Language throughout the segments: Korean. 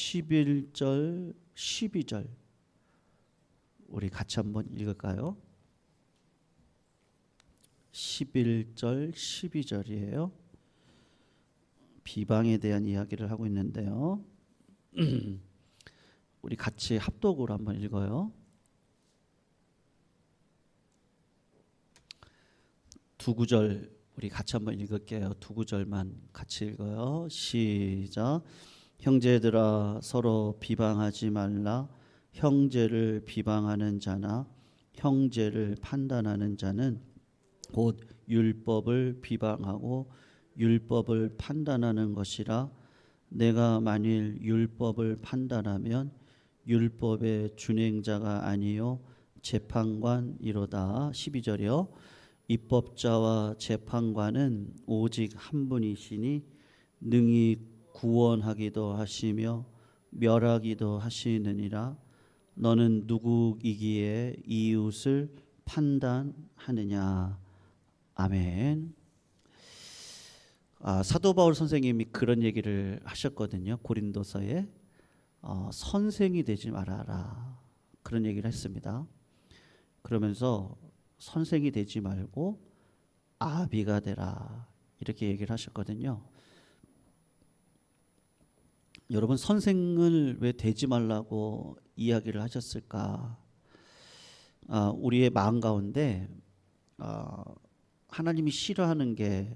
11절, 12절 우리 같이 한번 읽을까요? 11절, 12절이에요. 비방에 대한 이야기를 하고 있는데요. 우리 같이 합독으로 한번 읽어요. 두 구절 우리 같이 한번 읽을게요. 두 구절만 같이 읽어요. 시작. 형제들아 서로 비방하지 말라. 형제를 비방하는 자나 형제를 판단하는 자는 곧 율법을 비방하고 율법을 판단하는 것이라. 내가 만일 율법을 판단하면 율법의 준행자가 아니요 재판관이로다. 12절이요. 입법자와 재판관은 오직 한 분이시니 능히 구원하기도 하시며 멸하기도 하시느니라. 너는 누구이기에 이웃을 판단하느냐. 아멘. 사도 바울 선생님이 그런 얘기를 하셨거든요. 고린도서에 선생이 되지 말아라 그런 얘기를 했습니다. 그러면서 선생이 되지 말고 아비가 되라 이렇게 얘기를 하셨거든요. 여러분 선생을 왜 되지 말라고 이야기를 하셨을까? 우리의 마음 가운데 하나님이 싫어하는 게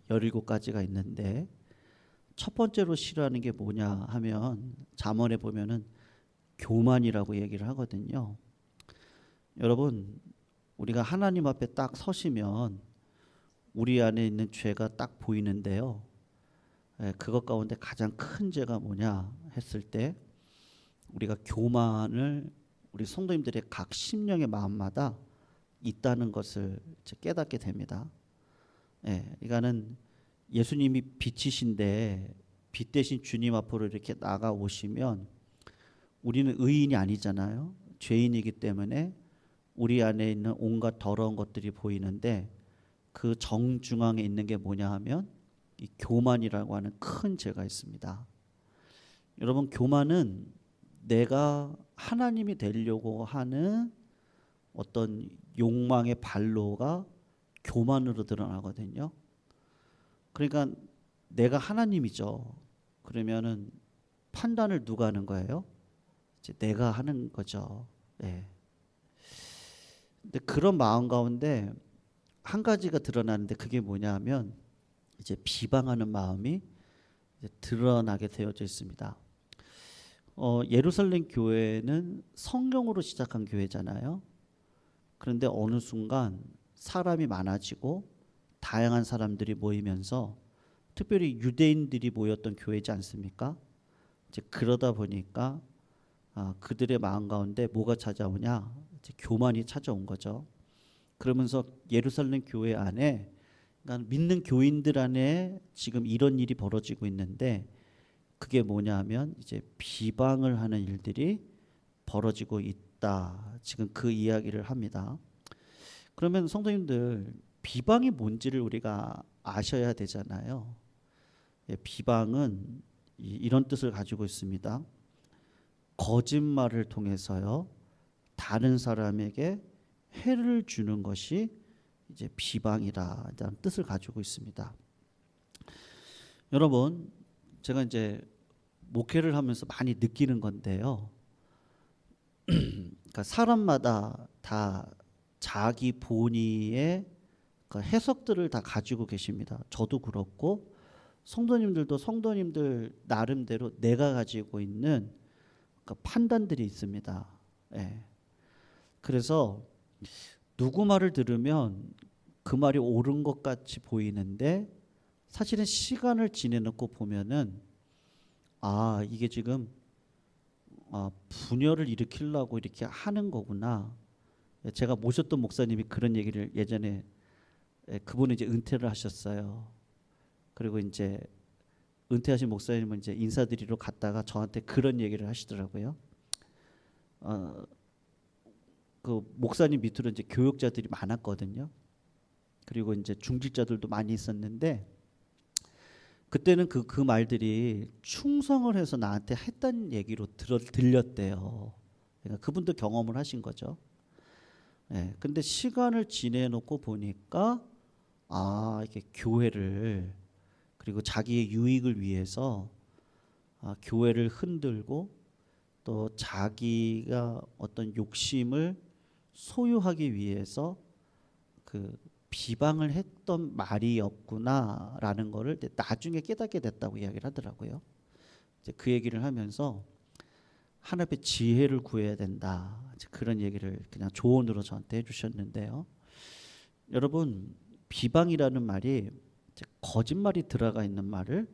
17가지가 있는데 첫 번째로 싫어하는 게 뭐냐 하면 잠언에 보면은 교만이라고 얘기를 하거든요. 여러분 우리가 하나님 앞에 딱 서시면 우리 안에 있는 죄가 딱 보이는데요. 그것 가운데 가장 큰 죄가 뭐냐 했을 때 우리가 교만을 우리 성도님들의 각 심령의 마음마다 있다는 것을 깨닫게 됩니다. 이거는 예수님이 빛이신데 빛 대신 주님 앞으로 이렇게 나가오시면 우리는 의인이 아니잖아요. 죄인이기 때문에 우리 안에 있는 온갖 더러운 것들이 보이는데 그 정중앙에 있는 게 뭐냐 하면 이 교만이라고 하는 큰 죄가 있습니다. 여러분 교만은 내가 하나님이 되려고 하는 어떤 욕망의 발로가 교만으로 드러나거든요. 그러니까 내가 하나님이죠. 그러면은 판단을 누가 하는 거예요? 이제 내가 하는 거죠. 예. 근데 그런 마음 가운데 한 가지가 드러나는데 그게 뭐냐면 이제 비방하는 마음이 이제 드러나게 되어져 있습니다. 예루살렘 교회는 성경으로 시작한 교회잖아요. 그런데 어느 순간 사람이 많아지고 다양한 사람들이 모이면서 특별히 유대인들이 모였던 교회지 않습니까? 이제 그러다 보니까 그들의 마음 가운데 뭐가 찾아오냐? 이제 교만이 찾아온 거죠. 그러면서 예루살렘 교회 안에 그러니까 믿는 교인들 안에 지금 이런 일이 벌어지고 있는데 그게 뭐냐면 이제 비방을 하는 일들이 벌어지고 있다. 지금 그 이야기를 합니다. 그러면 성도님들 비방이 뭔지를 우리가 아셔야 되잖아요. 비방은 이런 뜻을 가지고 있습니다. 거짓말을 통해서요 다른 사람에게 해를 주는 것이 이제 비방이라는 뜻을 가지고 있습니다. 여러분 제가 이제 목회를 하면서 많이 느끼는 건데요. 그러니까 사람마다 다 자기 본의의 그 해석들을 다 가지고 계십니다. 저도 그렇고 성도님들도 성도님들 나름대로 내가 가지고 있는 그 판단들이 있습니다. 그래서 누구 말을 들으면 그 말이 옳은 것 같이 보이는데 사실은 시간을 지내놓고 보면은 이게 지금 분열을 일으키려고 이렇게 하는 거구나. 제가 모셨던 목사님이 그런 얘기를 예전에 그분은 이제 은퇴를 하셨어요. 그리고 이제 은퇴하신 목사님은 이제 인사드리러 갔다가 저한테 그런 얘기를 하시더라고요. 그 목사님 밑으로 이제 교육자들이 많았거든요. 그리고 이제 중직자들도 많이 있었는데 그때는 그 말들이 충성을 해서 나한테 했다는 얘기로 들렸대요. 그러니까 그분도 경험을 하신 거죠. 예. 근데 시간을 지내놓고 보니까 이게 교회를 그리고 자기의 유익을 위해서 교회를 흔들고 또 자기가 어떤 욕심을 소유하기 위해서 그 비방을 했던 말이었구나라는 거를 나중에 깨닫게 됐다고 이야기를 하더라고요. 이제 그 얘기를 하면서 하나님의 지혜를 구해야 된다. 이제 그런 얘기를 그냥 조언으로 저한테 해주셨는데요. 여러분, 비방이라는 말이 이제 거짓말이 들어가 있는 말을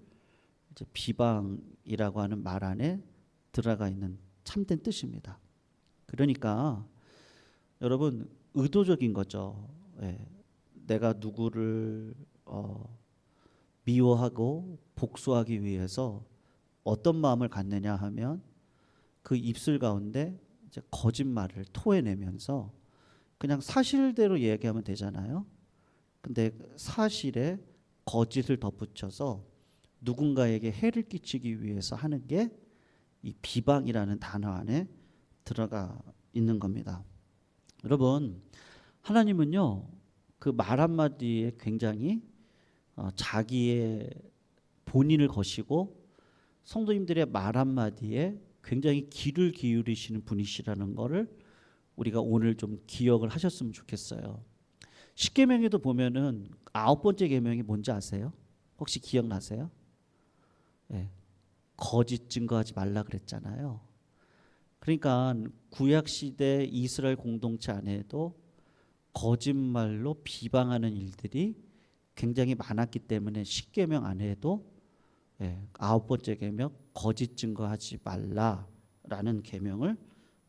이제 비방이라고 하는 말 안에 들어가 있는 참된 뜻입니다. 그러니까 여러분, 의도적인 거죠. 예. 내가 누구를 미워하고 복수하기 위해서 어떤 마음을 갖느냐 하면 그 입술 가운데 이제 거짓말을 토해내면서 그냥 사실대로 얘기하면 되잖아요. 근데 사실에 거짓을 덧붙여서 누군가에게 해를 끼치기 위해서 하는 게 이 비방이라는 단어 안에 들어가 있는 겁니다. 여러분, 하나님은요 그 말 한마디에 굉장히 자기의 본인을 거시고 성도님들의 말 한마디에 굉장히 귀를 기울이시는 분이시라는 거를 우리가 오늘 좀 기억을 하셨으면 좋겠어요. 십계명에도 보면은 9번째 계명이 뭔지 아세요? 혹시 기억나세요? 네. 거짓 증거하지 말라 그랬잖아요. 그러니까 구약 시대 이스라엘 공동체 안에도 거짓말로 비방하는 일들이 굉장히 많았기 때문에 십계명 안에도 9번째 계명 거짓 증거하지 말라라는 계명을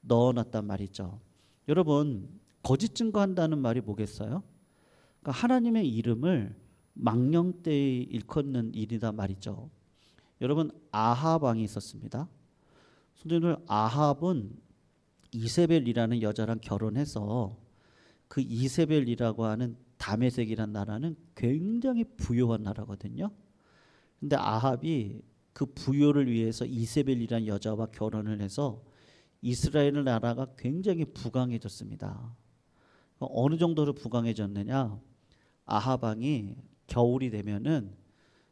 넣어놨단 말이죠. 여러분, 거짓 증거한다는 말이 뭐겠어요? 그러니까 하나님의 이름을 망령되이 일컫는 일이다 말이죠. 여러분, 아합 왕이 있었습니다. 선생님들, 아합은 이세벨이라는 여자랑 결혼해서 그 이세벨이라고 하는 다메섹이라는 나라는 굉장히 부유한 나라거든요. 근데 아합이 그 부유를 위해서 이세벨이라는 여자와 결혼을 해서 이스라엘 나라가 굉장히 부강해졌습니다. 어느 정도로 부강해졌느냐? 아합 왕이 겨울이 되면은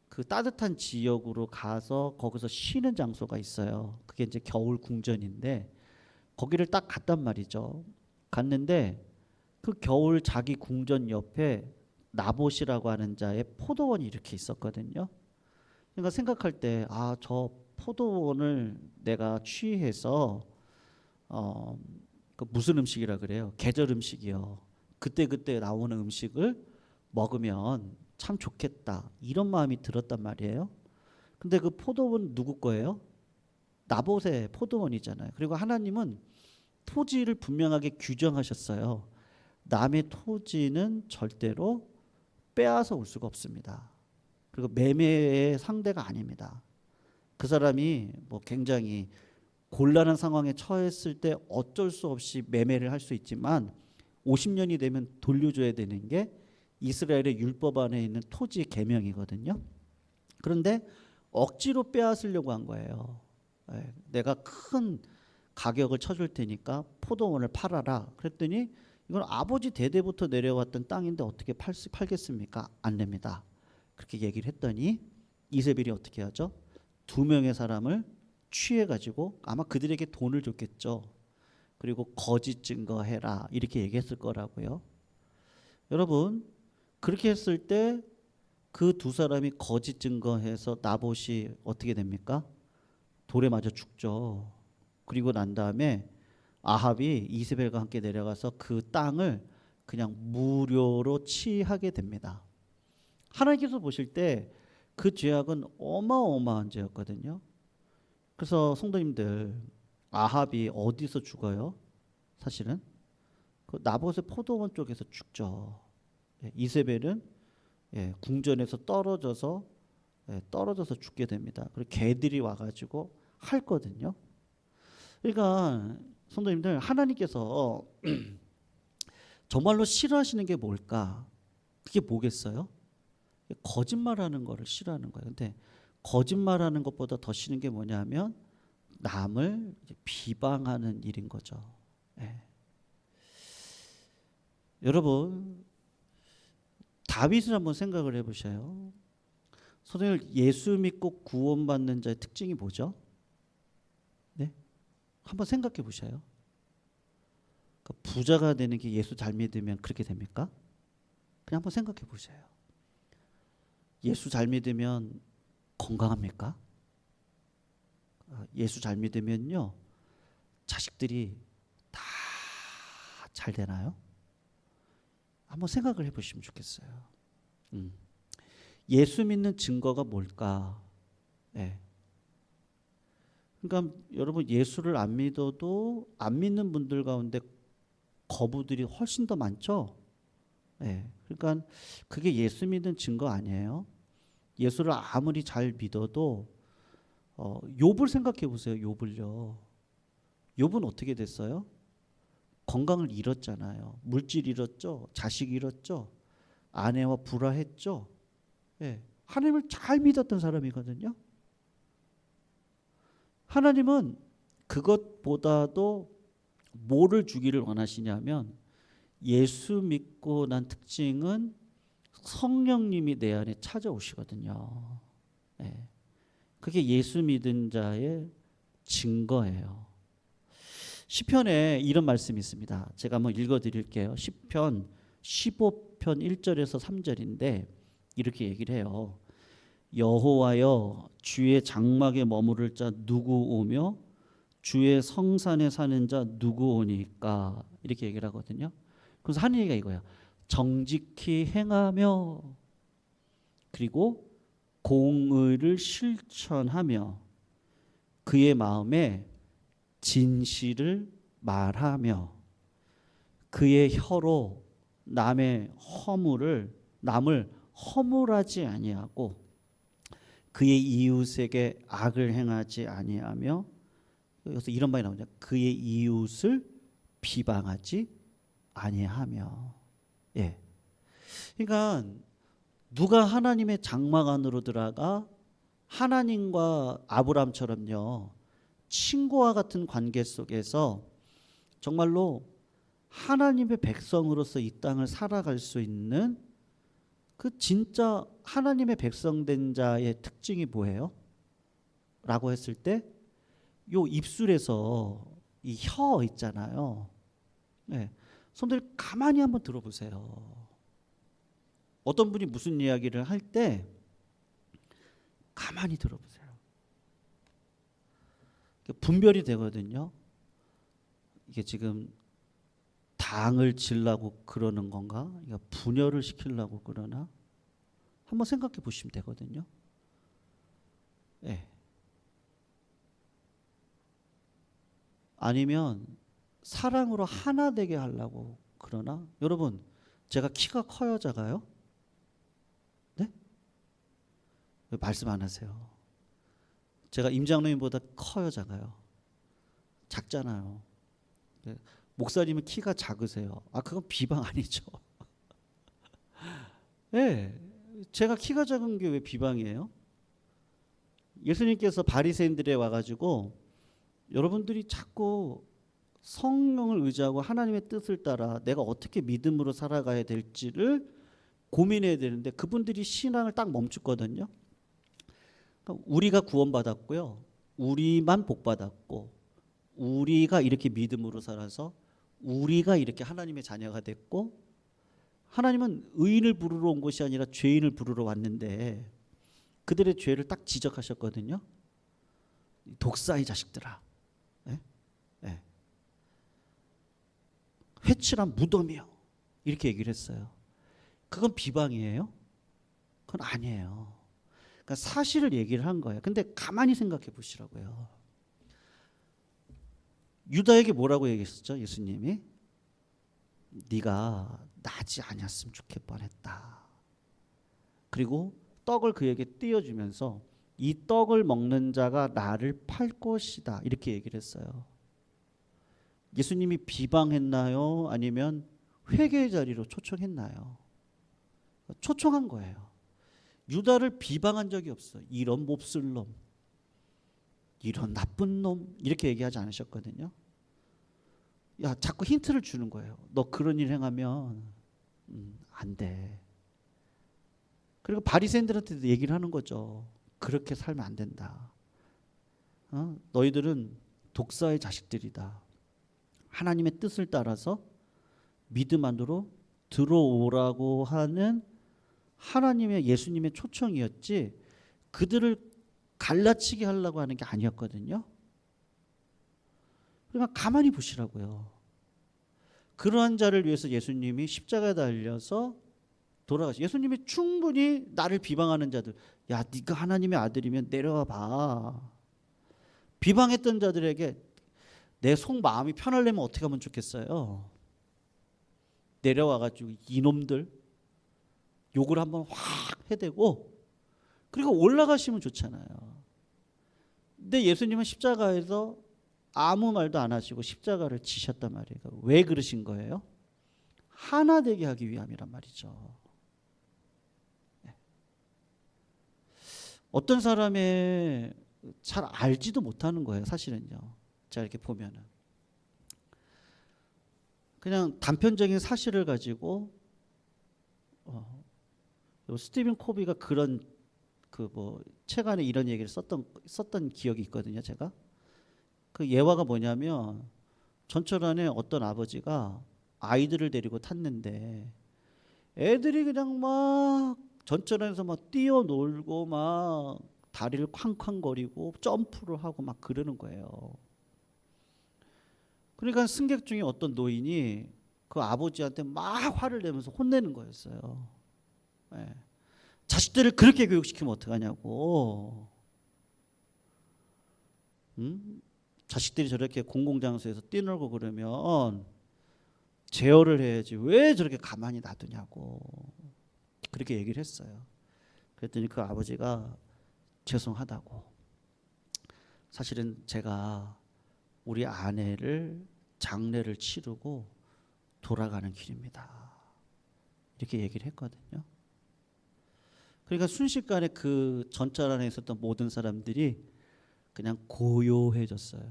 그 따뜻한 지역으로 가서 거기서 쉬는 장소가 있어요. 그게 이제 겨울 궁전인데 거기를 딱 갔단 말이죠. 갔는데 그 겨울 자기 궁전 옆에 나봇이라고 하는 자의 포도원이 이렇게 있었거든요. 그러니까 생각할 때 저 포도원을 내가 취해서 그 무슨 음식이라 그래요? 계절 음식이요. 그때그때 나오는 음식을 먹으면 참 좋겠다. 이런 마음이 들었단 말이에요. 근데 그 포도원 누구 거예요? 나봇의 포도원이잖아요. 그리고 하나님은 토지를 분명하게 규정하셨어요. 남의 토지는 절대로 빼앗아 올 수가 없습니다. 그리고 매매의 상대가 아닙니다. 그 사람이 뭐 굉장히 곤란한 상황에 처했을 때 어쩔 수 없이 매매를 할 수 있지만 50년이 되면 돌려줘야 되는 게 이스라엘의 율법 안에 있는 토지 계명이거든요. 그런데 억지로 빼앗으려고 한 거예요. 내가 큰 가격을 쳐줄 테니까 포도원을 팔아라. 그랬더니 이건 아버지 대대부터 내려왔던 땅인데 어떻게 팔겠습니까? 안 됩니다. 그렇게 얘기를 했더니 이세벨이 어떻게 하죠? 2명의 사람을 취해가지고 아마 그들에게 돈을 줬겠죠. 그리고 거짓 증거해라 이렇게 얘기했을 거라고요. 여러분, 그렇게 했을 때 그 2사람이 거짓 증거해서 나봇이 어떻게 됩니까? 돌에 맞아 죽죠. 그리고 난 다음에 아합이 이세벨과 함께 내려가서 그 땅을 그냥 무료로 취하게 됩니다. 하나님께서 보실 때 그 죄악은 어마어마한 죄였거든요. 그래서 성도님들, 아합이 어디서 죽어요? 사실은 그 나봇의 포도원 쪽에서 죽죠. 이세벨은 궁전에서 떨어져서 죽게 됩니다. 그리고 개들이 와가지고 핥거든요. 그러니까 성도님들, 하나님께서 정말로 싫어하시는 게 뭘까? 그게 뭐겠어요? 거짓말하는 거를 싫어하는 거예요. 근데 거짓말하는 것보다 더 싫은 게 뭐냐면 남을 비방하는 일인 거죠. 예. 여러분 다윗을 한번 생각을 해보셔요. 선생님 예수 믿고 구원받는 자의 특징이 뭐죠? 네? 한번 생각해 보셔요. 그러니까 부자가 되는 게 예수 잘 믿으면 그렇게 됩니까? 그냥 한번 생각해 보세요. 예수 잘 믿으면 건강합니까? 예수 잘 믿으면요 자식들이 다 잘 되나요? 한번 생각을 해보시면 좋겠어요. 예수 믿는 증거가 뭘까? 예. 그러니까 여러분 예수를 안 믿어도 안 믿는 분들 가운데 거부들이 훨씬 더 많죠. 예. 그러니까 그게 예수 믿는 증거 아니에요. 예수를 아무리 잘 믿어도 욥을 생각해 보세요. 욥을요. 욥은 어떻게 됐어요? 건강을 잃었잖아요. 물질 잃었죠. 자식 잃었죠. 아내와 불화했죠. 예. 하나님을 잘 믿었던 사람이거든요. 하나님은 그것보다도 뭐를 주기를 원하시냐면 예수 믿고 난 특징은 성령님이 내 안에 찾아오시거든요. 예. 그게 예수 믿은 자의 증거예요. 시편에 이런 말씀이 있습니다. 제가 한번 읽어드릴게요. 시편 15편 1절에서 3절인데 이렇게 얘기를 해요. 여호와여 주의 장막에 머무를 자 누구 오며 주의 성산에 사는 자 누구 오니까 이렇게 얘기를 하거든요. 그래서 하는 얘기가 이거야. 정직히 행하며 그리고 공의를 실천하며 그의 마음에 진실을 말하며 그의 혀로 남을 허물하지 아니하고 그의 이웃에게 악을 행하지 아니하며 여기서 이런 말이 나오죠. 그의 이웃을 비방하지 아니하며. 예. 그러니까 누가 하나님의 장막 안으로 들어가 하나님과 아브라함처럼요 친구와 같은 관계 속에서 정말로 하나님의 백성으로서 이 땅을 살아갈 수 있는 그 진짜 하나님의 백성 된 자의 특징이 뭐예요? 라고 했을 때 요 입술에서 이 혀 있잖아요. 네. 손들 가만히 한번 들어보세요. 어떤 분이 무슨 이야기를 할 때 가만히 들어보세요. 분별이 되거든요. 이게 지금 당을 질라고 그러는 건가? 그러니까 분열을 시키려고 그러나? 한번 생각해 보시면 되거든요. 네. 아니면 사랑으로 하나 되게 하려고 그러나? 여러분, 제가 키가 커요, 작아요? 네? 왜 말씀 안 하세요? 제가 임장로님보다 커요, 작아요? 작잖아요. 목사님은 키가 작으세요. 그건 비방 아니죠. 네, 제가 키가 작은 게 왜 비방이에요? 예수님께서 바리새인들에 와가지고 여러분들이 자꾸 성령을 의지하고 하나님의 뜻을 따라 내가 어떻게 믿음으로 살아가야 될지를 고민해야 되는데 그분들이 신앙을 딱 멈췄거든요. 그러니까 우리가 구원받았고요. 우리만 복받았고 우리가 이렇게 믿음으로 살아서 우리가 이렇게 하나님의 자녀가 됐고 하나님은 의인을 부르러 온 것이 아니라 죄인을 부르러 왔는데 그들의 죄를 딱 지적하셨거든요. 독사의 자식들아. 네? 네. 회칠한 무덤이요. 이렇게 얘기를 했어요. 그건 비방이에요? 그건 아니에요. 그러니까 사실을 얘기를 한 거예요. 근데 가만히 생각해 보시라고요. 유다에게 뭐라고 얘기했었죠? 예수님이 네가 나지 아니었으면 좋겠 뻔했다. 그리고 떡을 그에게 띄워주면서 이 떡을 먹는 자가 나를 팔 것이다. 이렇게 얘기를 했어요. 예수님이 비방했나요? 아니면 회개의 자리로 초청했나요? 초청한 거예요. 유다를 비방한 적이 없어. 이런 몹쓸 놈, 이런 나쁜 놈 이렇게 얘기하지 않으셨거든요. 야, 자꾸 힌트를 주는 거예요. 너 그런 일 행하면 안 돼. 그리고 바리새인들한테도 얘기를 하는 거죠. 그렇게 살면 안 된다. 너희들은 독사의 자식들이다. 하나님의 뜻을 따라서 믿음 안으로 들어오라고 하는 하나님의 예수님의 초청이었지 그들을 갈라치게 하려고 하는 게 아니었거든요. 그러니까 가만히 보시라고요. 그러한 자를 위해서 예수님이 십자가에 달려서 돌아가시. 예수님이 충분히 나를 비방하는 자들, 야, 네가 하나님의 아들이면 내려와 봐. 비방했던 자들에게 내 속 마음이 편하려면 어떻게 하면 좋겠어요? 내려와가지고 이놈들 욕을 한번 확 해대고 그리고 올라가시면 좋잖아요. 근데 예수님은 십자가에서 아무 말도 안 하시고 십자가를 지셨단 말이에요. 왜 그러신 거예요? 하나 되게 하기 위함이란 말이죠. 어떤 사람의 잘 알지도 못하는 거예요. 사실은요. 제가 이렇게 보면은 그냥 단편적인 사실을 가지고 스티븐 코비가 그런 그 뭐 책 안에 이런 얘기를 썼던 기억이 있거든요. 제가 그 예화가 뭐냐면 전철 안에 어떤 아버지가 아이들을 데리고 탔는데 애들이 그냥 막 전철 안에서 막 뛰어놀고 막 다리를 쾅쾅거리고 점프를 하고 막 그러는 거예요. 그러니까 승객 중에 어떤 노인이 그 아버지한테 막 화를 내면서 혼내는 거였어요. 네. 자식들을 그렇게 교육시키면 어떡하냐고. 자식들이 저렇게 공공장소에서 뛰놀고 그러면 제어를 해야지 왜 저렇게 가만히 놔두냐고. 그렇게 얘기를 했어요. 그랬더니 그 아버지가 죄송하다고. 사실은 제가 우리 아내를 장례를 치르고 돌아가는 길입니다. 이렇게 얘기를 했거든요. 그러니까 순식간에 그 전철 안에 있었던 모든 사람들이 그냥 고요해졌어요.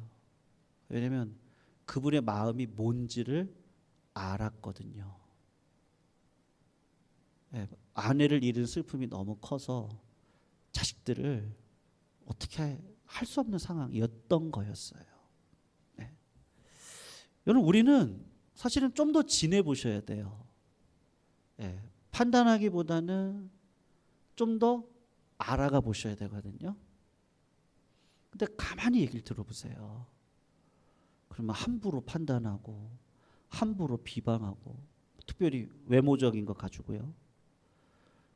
왜냐하면 그분의 마음이 뭔지를 알았거든요. 네, 아내를 잃은 슬픔이 너무 커서 자식들을 어떻게 할 수 없는 상황이었던 거였어요. 네. 여러분 우리는 사실은 좀 더 지내 보셔야 돼요. 네, 판단하기보다는 좀 더 알아가 보셔야 되거든요. 근데 가만히 얘기를 들어보세요. 그러면 함부로 판단하고 함부로 비방하고 특별히 외모적인 거 가지고요.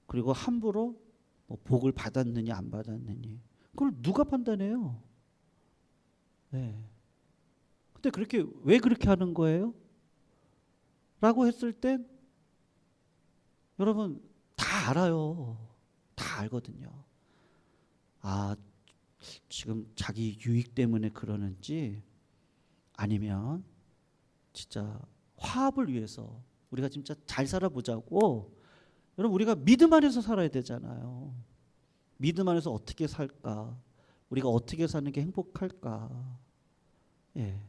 그리고 함부로 뭐 복을 받았느냐 안 받았느냐 그걸 누가 판단해요? 네. 근데 그렇게 왜 그렇게 하는 거예요? 라고 했을 땐 여러분 다 알아요. 다 알거든요. 아, 지금 자기 유익 때문에 그러는지 아니면 진짜 화합을 위해서 우리가 진짜 잘 살아보자고. 여러분 우리가 믿음 안에서 살아야 되잖아요. 믿음 안에서 어떻게 살까? 우리가 어떻게 사는 게 행복할까? 예.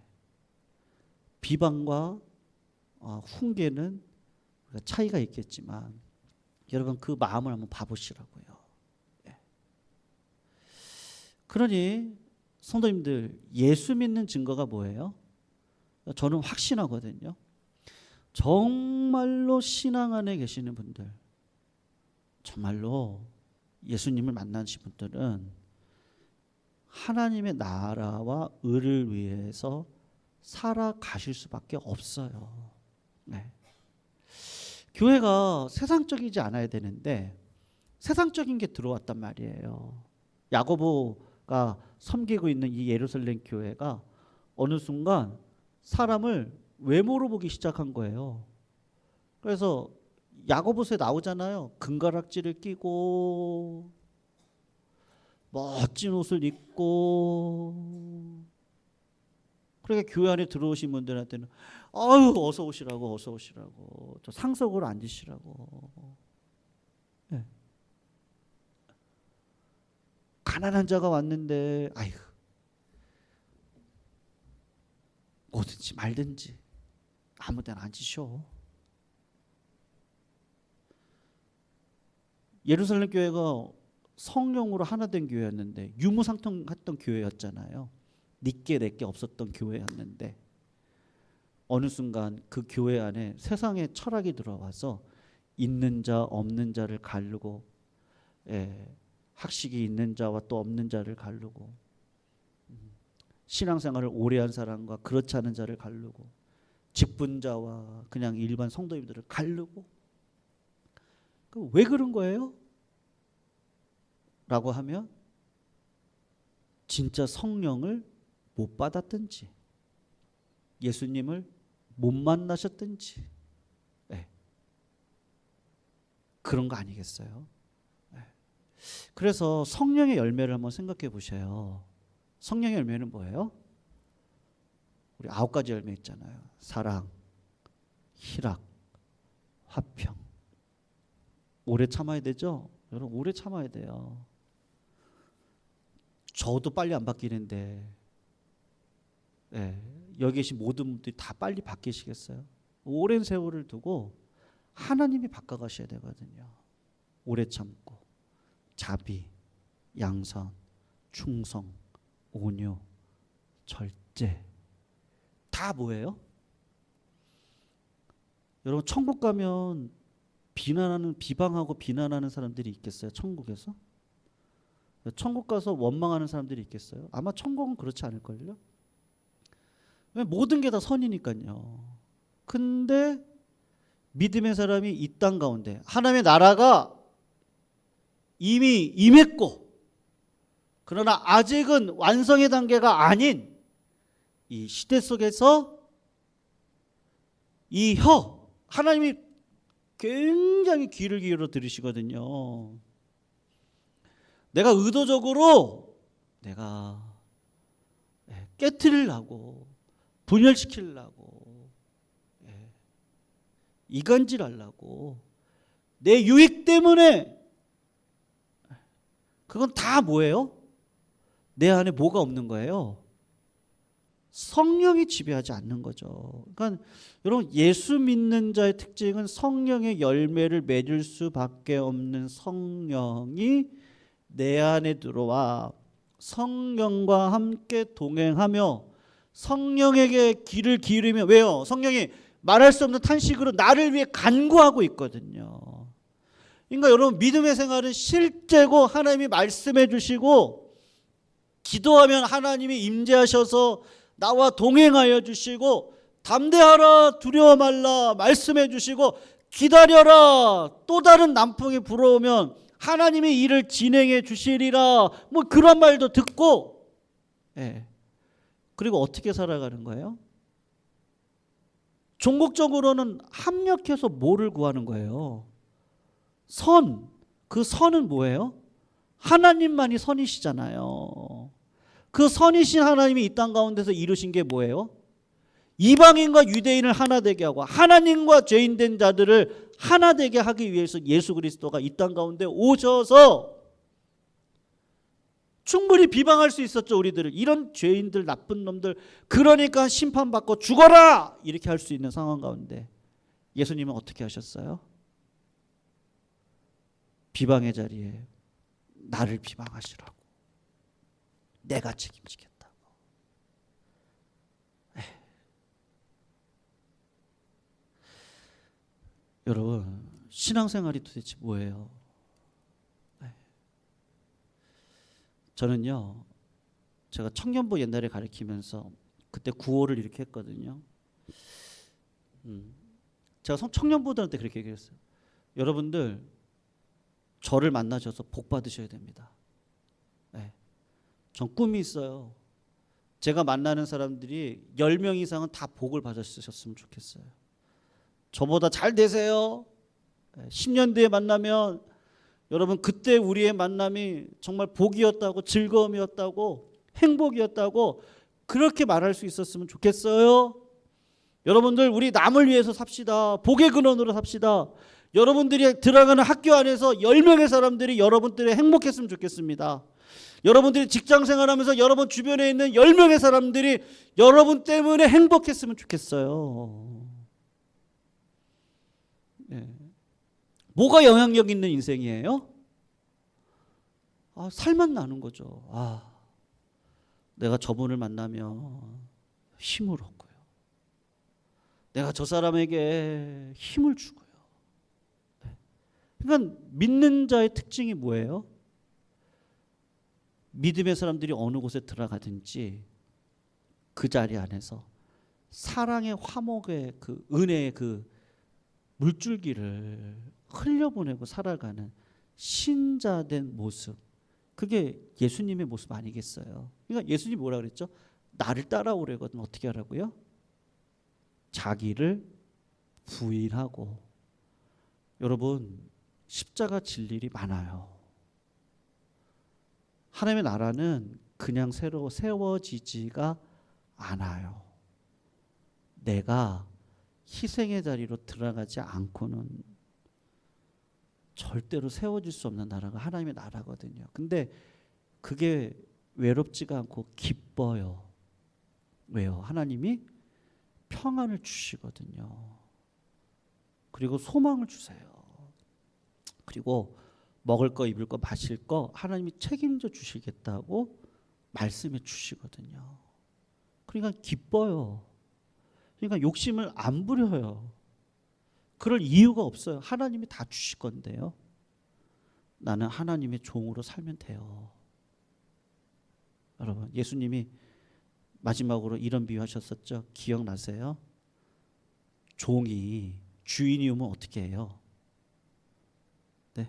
비방과 훈계는 차이가 있겠지만 여러분 그 마음을 한번 봐보시라고요. 예. 그러니 성도님들 예수 믿는 증거가 뭐예요? 저는 확신하거든요. 정말로 신앙 안에 계시는 분들, 정말로 예수님을 만나신 분들은 하나님의 나라와 의를 위해서 살아가실 수밖에 없어요. 네. 교회가 세상적이지 않아야 되는데 세상적인 게 들어왔단 말이에요. 야고보가 섬기고 있는 이 예루살렘 교회가 어느 순간 사람을 외모로 보기 시작한 거예요. 그래서 야고보서에 나오잖아요. 금가락지를 끼고 멋진 옷을 입고 그러니까 교회 안에 들어오신 분들한테는 아유 어서 오시라고 어서 오시라고 저 상석으로 앉으시라고. 네. 가난한 자가 왔는데 아이고 뭐든지 말든지 아무 데나 앉으셔. 예루살렘 교회가 성령으로 하나 된 교회였는데 유무상통했던 교회였잖아요. 니께 내께 없었던 교회였는데 어느 순간 그 교회 안에 세상의 철학이 들어와서 있는 자 없는 자를 가르고, 학식이 있는 자와 또 없는 자를 가르고, 신앙생활을 오래 한 사람과 그렇지 않은 자를 가르고, 직분자와 그냥 일반 성도님들을 가르고. 왜 그런 거예요? 라고 하면 진짜 성령을 못 받았든지 예수님을 못 만나셨든지 그런 거 아니겠어요? 그래서 성령의 열매를 한번 생각해 보셔요. 성령의 열매는 뭐예요? 우리 9가지 열매 있잖아요. 사랑, 희락, 화평. 오래 참아야 되죠? 여러분 오래 참아야 돼요. 저도 빨리 안 바뀌는데 여기 계신 모든 분들이 다 빨리 바뀌시겠어요? 오랜 세월을 두고 하나님이 바꿔가셔야 되거든요. 오래 참고 자비, 양선, 충성, 온유, 절제. 다 뭐예요? 여러분 천국 가면 비방하고 비난하는 사람들이 있겠어요? 천국에서? 천국 가서 원망하는 사람들이 있겠어요? 아마 천국은 그렇지 않을걸요? 모든 게 다 선이니까요. 근데 믿음의 사람이 이 땅 가운데 하나님의 나라가 이미 임했고, 그러나 아직은 완성의 단계가 아닌 이 시대 속에서 이 하나님이 굉장히 귀를 기울여 들으시거든요. 내가 의도적으로 깨트리려고, 분열시키려고, 이간질하려고, 내 유익 때문에, 그건 다 뭐예요? 내 안에 뭐가 없는 거예요? 성령이 지배하지 않는 거죠. 그러니까 여러분 예수 믿는 자의 특징은 성령의 열매를 맺을 수밖에 없는 성령이 내 안에 들어와 성령과 함께 동행하며 성령에게 귀를 기울이며, 왜요? 성령이 말할 수 없는 탄식으로 나를 위해 간구하고 있거든요. 그러니까 여러분 믿음의 생활은 실제고 하나님이 말씀해 주시고, 기도하면 하나님이 임재하셔서 나와 동행하여 주시고, 담대하라 두려워 말라 말씀해 주시고, 기다려라 또 다른 남풍이 불어오면 하나님이 일을 진행해 주시리라, 뭐 그런 말도 듣고, 그리고 어떻게 살아가는 거예요? 종국적으로는 합력해서 뭐를 구하는 거예요? 선. 그 선은 뭐예요? 하나님만이 선이시잖아요. 그 선이신 하나님이 이 땅 가운데서 이루신 게 뭐예요? 이방인과 유대인을 하나 되게 하고 하나님과 죄인된 자들을 하나 되게 하기 위해서 예수 그리스도가 이 땅 가운데 오셔서, 충분히 비방할 수 있었죠. 우리들을 이런 죄인들, 나쁜 놈들, 그러니까 심판받고 죽어라 이렇게 할 수 있는 상황 가운데 예수님은 어떻게 하셨어요? 비방의 자리에 나를 비방하시라고, 내가 책임지겠다고. 여러분 신앙생활이 도대체 뭐예요? 저는요, 제가 청년부 옛날에 가르치면서 그때 구호를 이렇게 했거든요. 제가 청년부들한테 그렇게 얘기했어요. 여러분들 저를 만나셔서 복 받으셔야 됩니다. 전 꿈이 있어요. 제가 만나는 사람들이 10명 이상은 다 복을 받으셨으면 좋겠어요. 저보다 잘 되세요. 10년 뒤에 만나면 여러분 그때 우리의 만남이 정말 복이었다고, 즐거움이었다고, 행복이었다고 그렇게 말할 수 있었으면 좋겠어요. 여러분들 우리 남을 위해서 삽시다. 복의 근원으로 삽시다. 여러분들이 들어가는 학교 안에서 10명의 사람들이 여러분들이 행복했으면 좋겠습니다. 여러분들이 직장 생활하면서 여러분 주변에 있는 10명의 사람들이 여러분 때문에 행복했으면 좋겠어요. 네. 뭐가 영향력 있는 인생이에요? 살만 나는 거죠. 내가 저분을 만나면 힘을 얻고요. 내가 저 사람에게 힘을 주고요. 네. 그러니까 믿는 자의 특징이 뭐예요? 믿음의 사람들이 어느 곳에 들어가든지 그 자리 안에서 사랑의 화목의 그 은혜의 그 물줄기를 흘려보내고 살아가는 신자된 모습, 그게 예수님의 모습 아니겠어요? 그러니까 예수님이 뭐라 그랬죠? 나를 따라오려거든 어떻게 하라고요? 자기를 부인하고. 여러분, 십자가 질 일이 많아요. 하나님의 나라는 그냥 새로 세워지지가 않아요. 내가 희생의 자리로 들어가지 않고는 절대로 세워질 수 없는 나라가 하나님의 나라거든요. 근데 그게 외롭지가 않고 기뻐요. 왜요? 하나님이 평안을 주시거든요. 그리고 소망을 주세요. 그리고 먹을 거, 입을 거, 마실 거 하나님이 책임져 주시겠다고 말씀해 주시거든요. 그러니까 기뻐요. 그러니까 욕심을 안 부려요. 그럴 이유가 없어요. 하나님이 다 주실 건데요. 나는 하나님의 종으로 살면 돼요. 여러분, 예수님이 마지막으로 이런 비유하셨었죠. 기억나세요? 종이 주인이 오면 어떻게 해요? 네.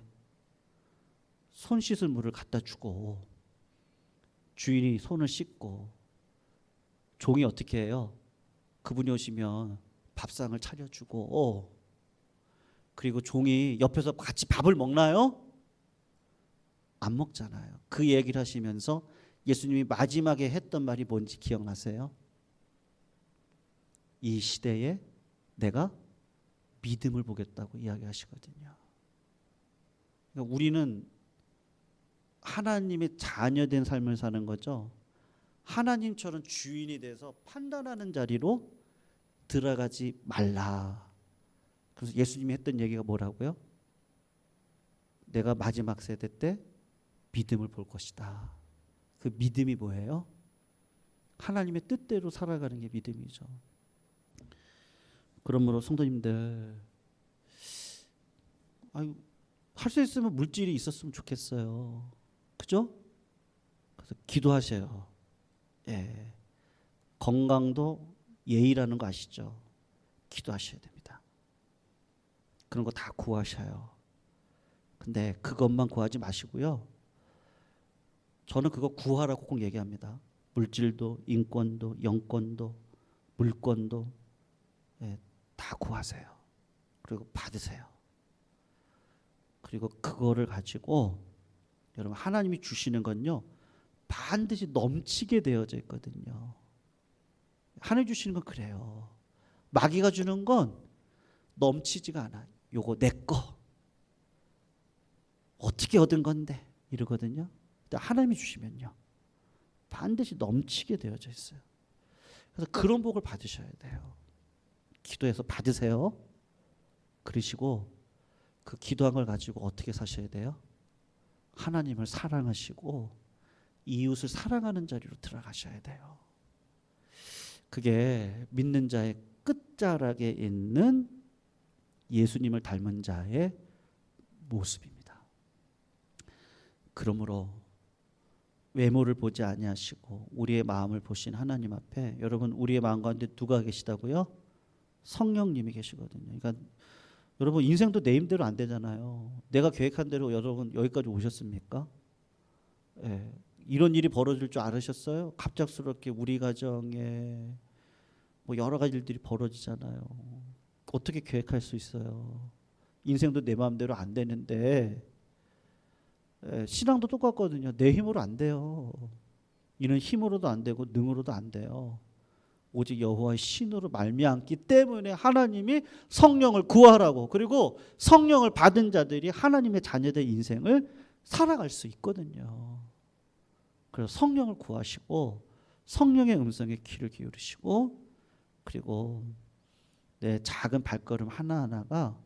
손 씻을 물을 갖다 주고 주인이 손을 씻고, 종이 어떻게 해요? 그분이 오시면 밥상을 차려주고, 그리고 종이 옆에서 같이 밥을 먹나요? 안 먹잖아요. 그 얘기를 하시면서 예수님이 마지막에 했던 말이 뭔지 기억나세요? 이 시대에 내가 믿음을 보겠다고 이야기하시거든요. 그러니까 우리는 하나님의 자녀된 삶을 사는 거죠. 하나님처럼 주인이 돼서 판단하는 자리로 들어가지 말라. 그래서 예수님이 했던 얘기가 뭐라고요? 내가 마지막 세대 때 믿음을 볼 것이다. 그 믿음이 뭐예요? 하나님의 뜻대로 살아가는 게 믿음이죠. 그러므로 성도님들, 할 수 있으면 물질이 있었으면 좋겠어요. 그죠? 그래서 기도하세요. 예. 건강도 예의라는 거 아시죠? 기도하셔야 됩니다. 그런 거 다 구하셔요. 근데 그것만 구하지 마시고요. 저는 그거 구하라고 꼭 얘기합니다. 물질도, 인권도, 영권도, 물권도, 예, 다 구하세요. 그리고 받으세요. 그리고 그거를 가지고 여러분, 하나님이 주시는 건요 반드시 넘치게 되어져 있거든요. 하나님 주시는 건 그래요. 마귀가 주는 건 넘치지가 않아. 요거 내 거. 어떻게 얻은 건데 이러거든요. 근데 하나님이 주시면요 반드시 넘치게 되어져 있어요. 그래서 그런 복을 받으셔야 돼요. 기도해서 받으세요. 그러시고 그 기도한 걸 가지고 어떻게 사셔야 돼요? 하나님을 사랑하시고 이웃을 사랑하는 자리로 들어가셔야 돼요. 그게 믿는 자의 끝자락에 있는 예수님을 닮은 자의 모습입니다. 그러므로 외모를 보지 아니하시고 우리의 마음을 보신 하나님 앞에, 여러분, 우리의 마음 가운데 누가 계시다고요? 성령님이 계시거든요. 그러니까 여러분, 인생도 내 힘대로 안 되잖아요. 내가 계획한 대로 여러분 여기까지 오셨습니까? 예. 이런 일이 벌어질 줄 알으셨어요? 갑작스럽게 우리 가정에 뭐 여러 가지 일들이 벌어지잖아요. 어떻게 계획할 수 있어요? 인생도 내 마음대로 안 되는데, 예, 신앙도 똑같거든요. 내 힘으로 안 돼요. 이는 힘으로도 안 되고 능으로도 안 돼요. 오직 여호와의 신으로 말미암기 때문에 하나님이 성령을 구하라고, 그리고 성령을 받은 자들이 하나님의 자녀된 인생을 살아갈 수 있거든요. 그래서 성령을 구하시고 성령의 음성에 귀를 기울이시고, 그리고 내 작은 발걸음 하나하나가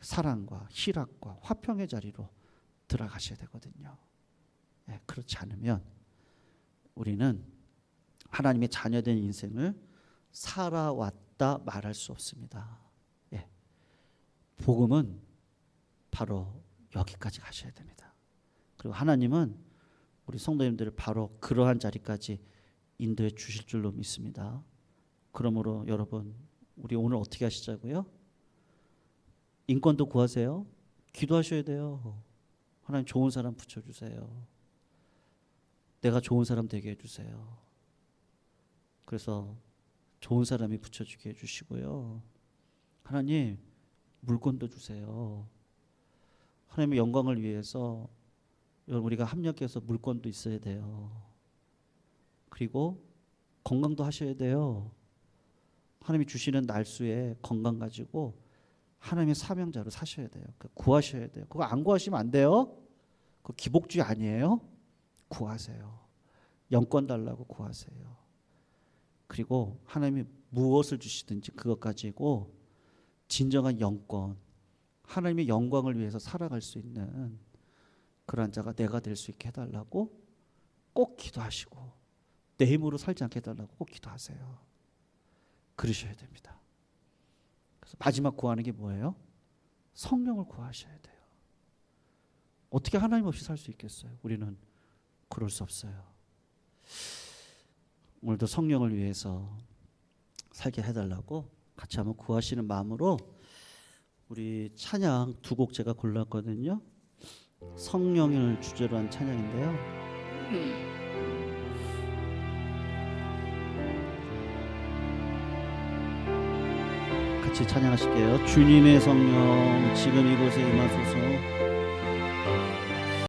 사랑과 희락과 화평의 자리로 들어가셔야 되거든요. 예, 그렇지 않으면 우리는 하나님의 자녀된 인생을 살아왔다 말할 수 없습니다. 예, 복음은 바로 여기까지 가셔야 됩니다. 그리고 하나님은 우리 성도님들을 바로 그러한 자리까지 인도해 주실 줄로 믿습니다. 그러므로 여러분, 우리 오늘 어떻게 하시자고요? 인권도 구하세요. 기도하셔야 돼요. 하나님 좋은 사람 붙여주세요. 내가 좋은 사람 되게 해주세요. 그래서 좋은 사람이 붙여주게 해주시고요. 하나님 물건도 주세요. 하나님의 영광을 위해서 우리가 합력해서 물건도 있어야 돼요. 그리고 건강도 하셔야 돼요. 하나님이 주시는 날수에 건강 가지고 하나님의 사명자로 사셔야 돼요. 구하셔야 돼요. 그거 안 구하시면 안 돼요. 그거 기복주의 아니에요. 구하세요. 영권 달라고 구하세요. 그리고 하나님이 무엇을 주시든지 그것 가지고 진정한 영권, 하나님의 영광을 위해서 살아갈 수 있는 그러한 자가 내가 될 수 있게 해달라고 꼭 기도하시고, 내 힘으로 살지 않게 해달라고 꼭 기도하세요. 그러셔야 됩니다. 그래서 마지막 구하는 게 뭐예요? 성령을 구하셔야 돼요. 어떻게 하나님 없이 살 수 있겠어요? 우리는 그럴 수 없어요. 오늘도 성령을 위해서 살게 해달라고 같이 한번 구하시는 마음으로 우리 찬양 두 곡 제가 골랐거든요. 성령을 주제로 한 찬양인데요. 같이 찬양하실게요. 주님의 성령 지금 이곳에 임하소서.